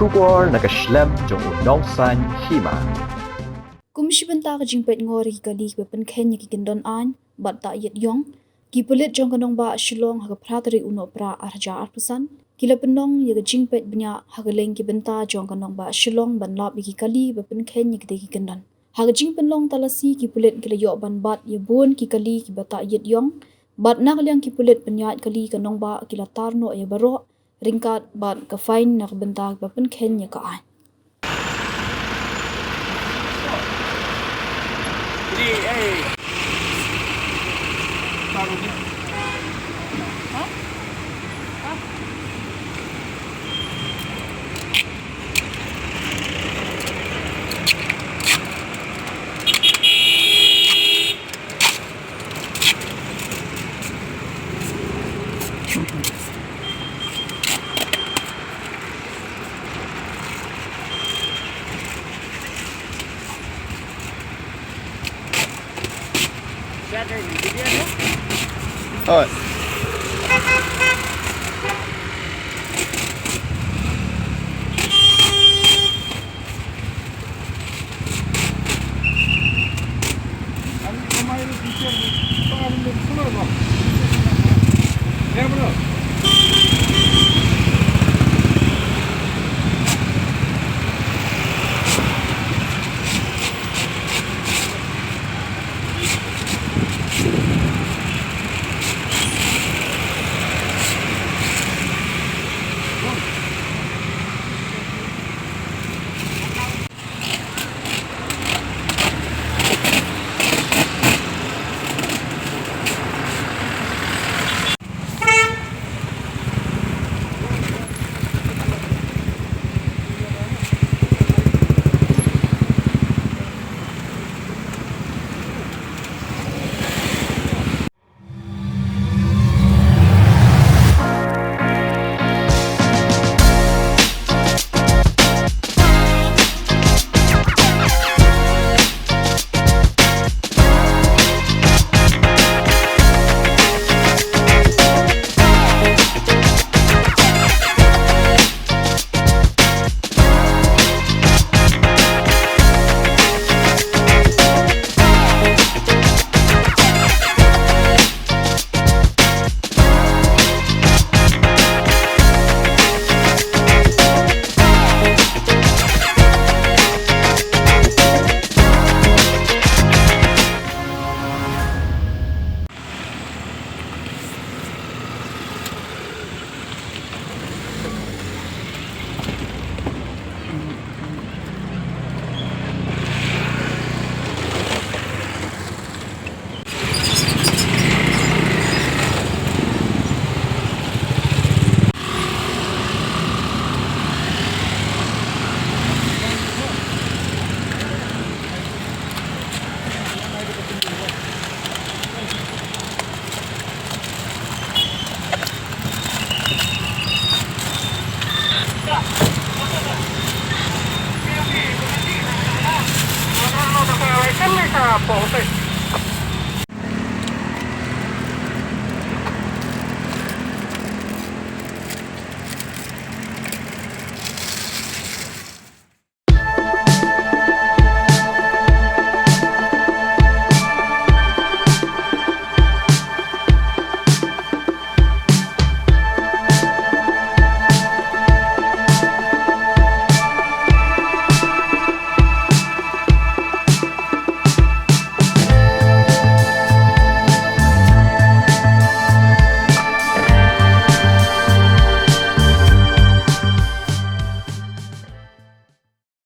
Shugor nakaslem jong unongsan Hima. Kumshibenta ka jingpet ngori kali bepen Kenya kikindon an bat ta Ïong ki Pulit jong Nongbah Shillong ha pratari uno pra arja arpusan kila penong ya jingpet bnya ha leng ki benta jong Nongbah Shillong ban lab ki kali bepen Kenya ki kikindon ha jing penong talasi ki Pulit kila yo ban bat ya bun ki kali ki bata Ïong bat nak liang ki Pulit penyat kali ka Nongbah kila tarno ya baro ringkat bat ka fine nak benta bepen Kenya ka an. Rồi. Hãy subscribe cho kênh Ghiền Mì Gõ để không bỏ lỡ